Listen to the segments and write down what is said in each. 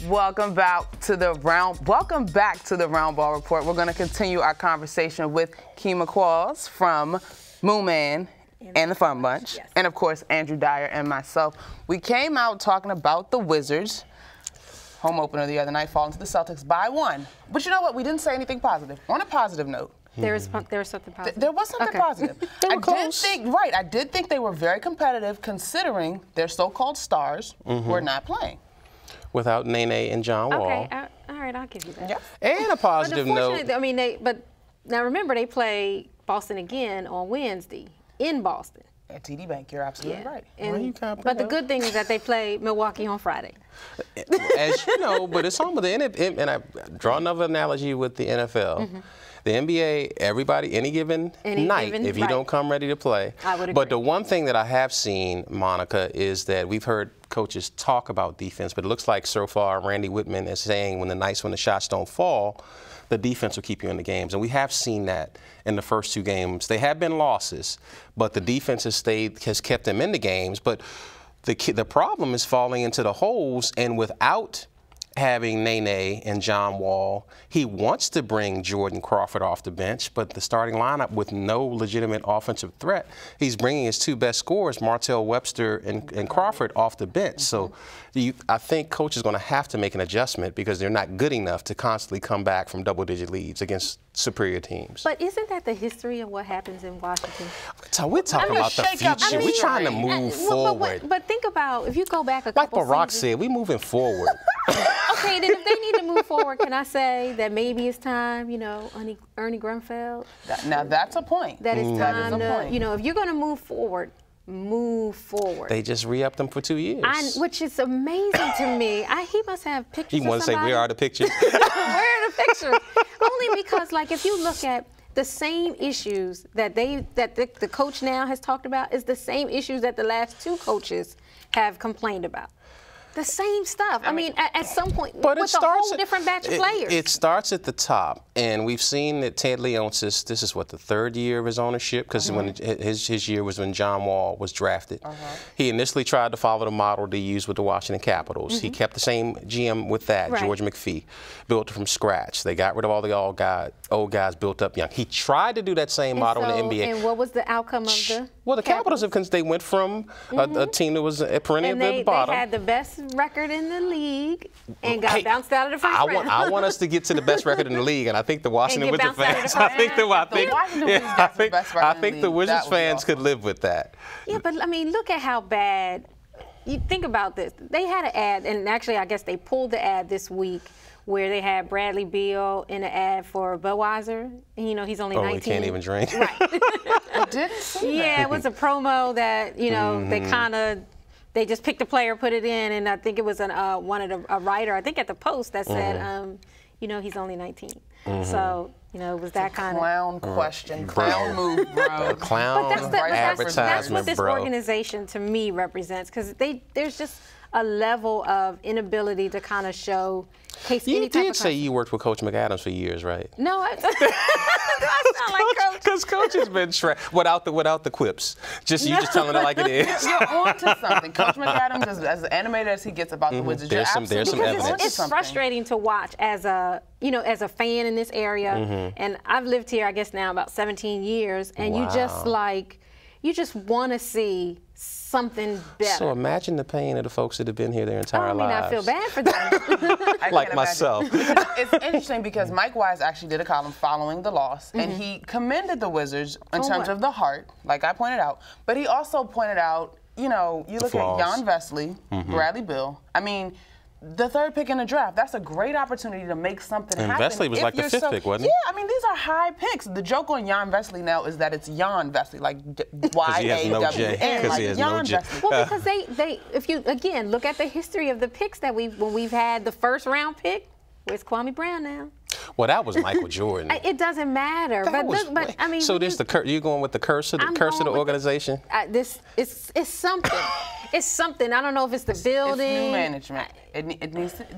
Welcome back to the Roundball Report. We're going to continue our conversation with Kima Qualls from Moon Man and the Fun Bunch, yes. And of course Andrew Dyer and myself. We came out talking about the Wizards. Home opener the other night, falling to the Celtics by 1. But you know what? We didn't say anything positive. On a positive note. There was something positive. There was something positive. I did think they were very competitive considering their so-called stars were not playing. Without Nene and John Wall. Okay, all right, I'll give you that. Yeah. And a positive note. I mean, now remember they play Boston again on Wednesday in Boston. At TD Bank, you're absolutely right. But the good thing is that they play Milwaukee on Friday. As you know, but it's home with the NFL, and I draw another analogy with the NFL. The NBA, everybody, any given night, if you don't come ready to play. I would agree. But the one thing that I have seen, Monica, is that we've heard coaches talk about defense, but it looks like so far Randy Whitman is saying when the shots don't fall, the defense will keep you in the games. And we have seen that in the first 2 games. They have been losses, but the defense has kept them in the games. But the problem is falling into the holes, and without having Nene and John Wall, he wants to bring Jordan Crawford off the bench, but the starting lineup with no legitimate offensive threat, he's bringing his 2 best scorers, Martell Webster and Crawford, off the bench. So I think coach is going to have to make an adjustment because they're not good enough to constantly come back from double-digit leads against superior teams. But isn't that the history of what happens in Washington? We're talking about the future. We're trying to move forward. But think about, if you go back a couple seasons. Like Barack said, we're moving forward. Okay, then if they need to move forward, can I say that maybe it's time, Ernie Grunfeld? Now that's a point. That it's time to, if you're going to move forward, move forward. They just re-upped them for 2 years. Which is amazing to me. He must have pictures. He wants to say, where are the pictures? Where are the pictures? Only because, if you look at the same issues that the coach now has talked about is the same issues that the last 2 coaches have complained about. The same stuff. I mean, at some point, but with a whole different batch of players. It starts at the top, and we've seen that Ted Leonsis, this is what, the 3rd year of his ownership, because when his year was when John Wall was drafted. He initially tried to follow the model they used with the Washington Capitals. He kept the same GM with that, George McPhee, built it from scratch. They got rid of all the old guys built up young. He tried to do that same model in the NBA. And what was the outcome of the Well, the Capitals, they went from a team that was perennial at the bottom. They had the best record in the league and got bounced out of the first round. I want us to get to the best record in the league, and I think the Washington Wizards fans, I think the Wizards fans could live with that. Yeah, but I mean, look at how bad. You think about this. They had an ad, and actually, I guess they pulled the ad this week, where they had Bradley Beal in an ad for Budweiser. And, he's only 19. He can't even drink. Right. I didn't see that. Yeah, it was a promo that, they just picked a player, put it in, and I think it was a writer, I think at the Post, that said, he's only 19. So, it was that kind of clown question, clown move, bro. Clown advertisement, that's what this bro. Organization to me represents, because there's just a level of inability to kind of show You did say you worked with Coach McAdams for years, right? No, I sound like Coach. Because Coach has been without the quips. You just telling it like it is. You're on to something. Coach McAdams, as animated as he gets about the Wizards, there's some evidence. It's frustrating to watch as a fan in this area, and I've lived here, I guess now about 17 years, and you just want to see something better. So imagine the pain of the folks that have been here their entire lives. I feel bad for them. Like myself. It's interesting because Mike Wise actually did a column following the loss, and he commended the Wizards in terms of the heart, like I pointed out. But he also pointed out, you look at Jan Vesely, Bradley Beal. I mean, the 3rd pick in the draft, that's a great opportunity to make something happen. And Vesely was like the 5th pick, wasn't he? Yeah, I mean, these are high picks. The joke on Jan Vesely now is that it's Jan Vesely, like Y-A-W-N. Because he has no J. Well, because if you, again, look at the history of the picks that when we've had the 1st round pick, where's Kwame Brown now? Well, that was Michael Jordan. It doesn't matter. But I mean, so you're going with the curse of the organization? It's something. It's something. I don't know if it's the building. It's new management.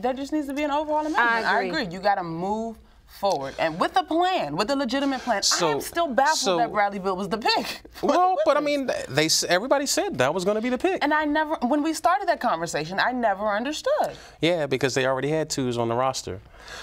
There just needs to be an overall amendment. I agree. You got to move forward and with a plan, with a legitimate plan. I am still baffled that Bradley Beal was the pick. Well, but I mean, everybody said that was going to be the pick. And when we started that conversation, I never understood. Yeah, because they already had twos on the roster.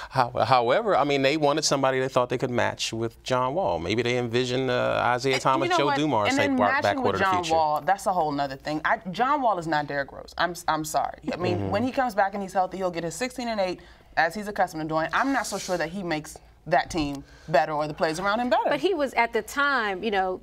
However, I mean, they wanted somebody they thought they could match with John Wall. Maybe they envisioned Isaiah Thomas, Joe Dumars type backcourt of the future. John Wall, that's a whole nother thing. John Wall is not Derrick Rose. I'm sorry. I mean, when he comes back and he's healthy, he'll get his 16 and 8 as he's accustomed to doing. I'm not so sure that he makes that team better or the players around him better. But he was at the time, you know,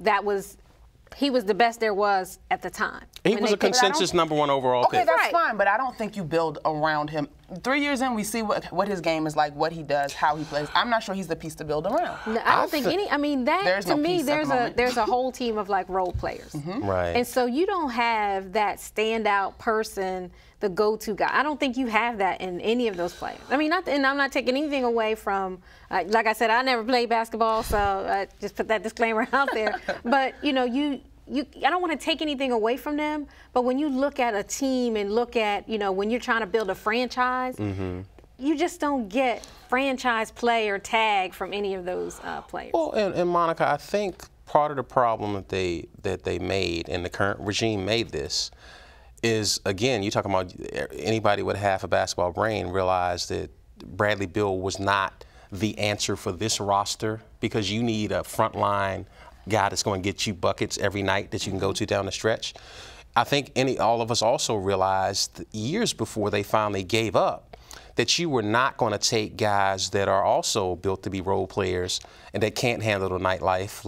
he was the best there was at the time. He was a consensus #1 overall pick. Okay, that's fine, but I don't think you build around him. 3 years in, we see what his game is like, what he does, how he plays. I'm not sure he's the piece to build around. No, I don't think any. I mean, that to me, there's a whole team of like role players, right? And so you don't have that standout person, the go-to guy. I don't think you have that in any of those players. I mean, and I'm not taking anything away from. Like I said, I never played basketball, so just put that disclaimer out there. But you know, I don't want to take anything away from them, but when you look at a team and look at, you know, when you're trying to build a franchise, you just don't get franchise player tag from any of those players. Well, and Monica, I think part of the problem that they made, and the current regime made this, is, again, you're talking about anybody with half a basketball brain realized that Bradley Beal was not the answer for this roster, because you need a frontline guy that's going to get you buckets every night that you can go to down the stretch. I think all of us also realized years before they finally gave up that you were not going to take guys that are also built to be role players and that can't handle the nightlife,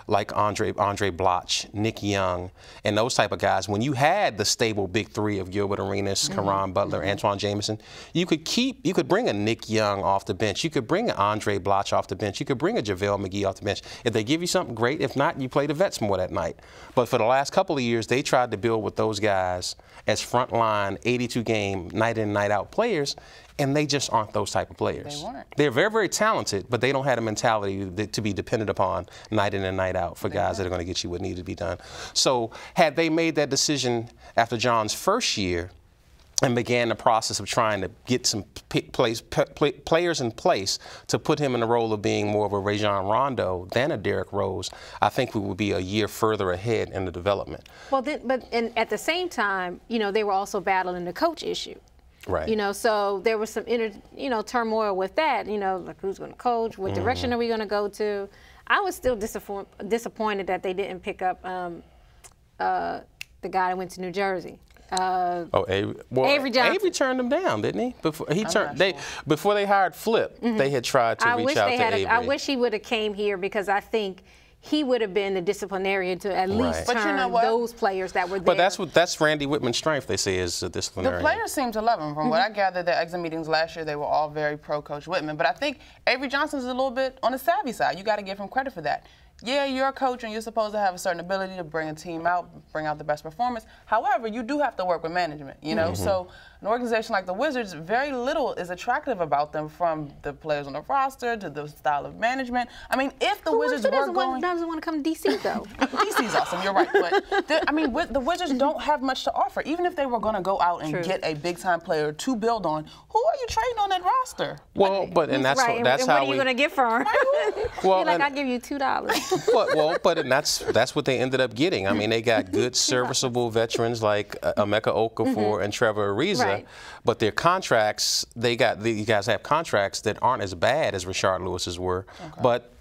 like Andre Bloch, Nick Young, and those type of guys. When you had the stable big three of Gilbert Arenas, Caron Butler, Antoine Jameson, you could bring a Nick Young off the bench. You could bring an Andre Bloch off the bench. You could bring a JaVale McGee off the bench. If they give you something, great. If not, you play the vets more that night. But for the last couple of years, they tried to build with those guys as frontline 82-game, night in, night out players, and they just aren't those type of players. They weren't. They're very, very talented, but they don't have a mentality to be dependent upon night in and night out for guys that are going to get you what needed to be done. So had they made that decision after John's first year and began the process of trying to get some players in place to put him in the role of being more of a Rajon Rondo than a Derrick Rose, I think we would be a year further ahead in the development. Well, and at the same time, you know, they were also battling the coach issue. Right. You know, so there was some turmoil with that. You know, like who's going to coach? What direction are we going to go to? I was still disappointed that they didn't pick up the guy that went to New Jersey. Avery Johnson. Avery turned him down, didn't he? Before they hired Flip, they had tried to reach out to Avery. I wish he would have came here, because I think he would have been the disciplinarian to at least turn those players that were there. But that's Randy Whitman's strength, they say, is a disciplinarian. The players seem to love him. From what I gathered, the exit meetings last year, they were all very pro-Coach Whitman. But I think Avery Johnson's a little bit on the savvy side. You got to give him credit for that. Yeah, you're a coach and you're supposed to have a certain ability to bring a team out, bring out the best performance. However, you do have to work with management, you know? So an organization like the Wizards, very little is attractive about them, from the players on the roster to the style of management. I mean, if the Wizards were going... doesn't want to come to D.C., though? D.C.'s awesome, you're right. But, I mean, the Wizards don't have much to offer. Even if they were going to go out and get a big-time player to build on, who are you trading on that roster? Well, and that's how what are you going to get for him? Well, you're like, I'll give you $2. And that's what they ended up getting. I mean, they got good, serviceable veterans like Emeka Okafor and Trevor Ariza, but their contracts, you guys have contracts that aren't as bad as Rashard Lewis's were, but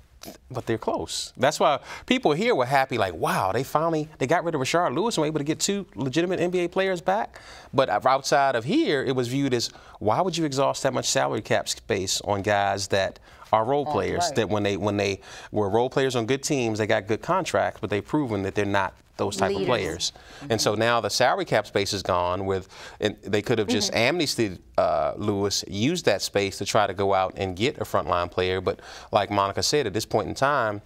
they're close. That's why people here were happy, like, wow, they got rid of Rashard Lewis and were able to get 2 legitimate NBA players back. But outside of here, it was viewed as, why would you exhaust that much salary cap space on guys that are role players, that when they were role players on good teams, they got good contracts, but they've proven that they're not those type of players. And so now the salary cap space is gone, and they could have just amnestied Lewis, used that space to try to go out and get a frontline player. But like Monica said, at this point in time,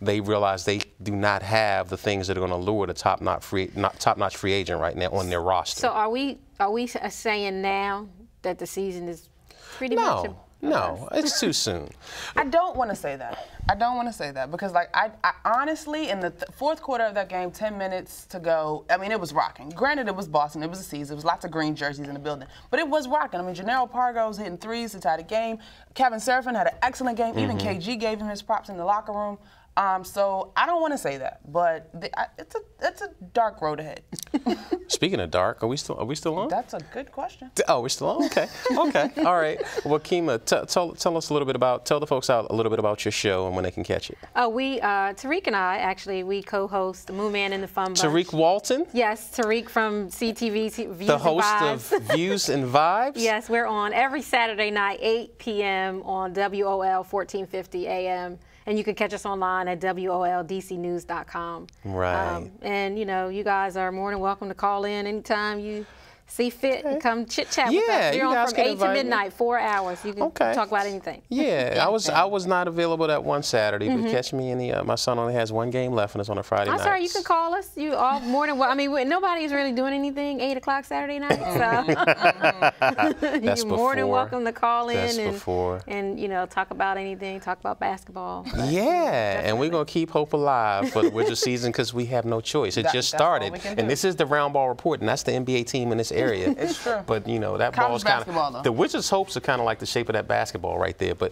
they realize they do not have the things that are going to lure the top-notch free agent right now on their roster. So are we saying now that the season is pretty much No, it's too soon. I don't want to say that. I don't want to say that because, like, I honestly, in the fourth quarter of that game, 10 minutes to go, I mean, it was rocking. Granted, it was Boston. It was a season. There was lots of green jerseys in the building. But it was rocking. I mean, Jannero Pargo was hitting threes to tie the game. Kevin Serafin had an excellent game. Even KG gave him his props in the locker room. So I don't want to say that, but it's a dark road ahead. Speaking of dark, are we still on? That's a good question. Oh, we're still on. Okay. Okay. All right. Well, Kima, tell us a little bit about, tell the folks out a little bit about your show and when they can catch it. Tariq and I actually we co-host the Moo Man and the Fun Bunch. Tariq Walton. Yes, Tariq from CTV Views the host and Vibes. of Views and Vibes. Yes, we're on every Saturday night, 8 p.m. on WOL 1450 AM. And you can catch us online at WOLDCnews.com. Right. And, you know, you guys are more than welcome to call in anytime you see fit and come chit-chat with us. We're on from 8 to midnight, 4 hours. You can talk about anything. Yeah, I was not available that one Saturday, but catch me any, my son only has one game left and it's on a Friday night. I'm sorry, you can call us. You all more than well. I mean, nobody's really doing anything 8 o'clock Saturday night, so you're more than welcome to call in and you know, talk about anything, talk about basketball. Yeah, and we're gonna keep hope alive for the winter season because we have no choice. It just started, and this is the Roundball Report, and that's the NBA team in this area. It's true. But you know that ball's kind of the Wizards' hopes are kind of like the shape of that basketball right there. But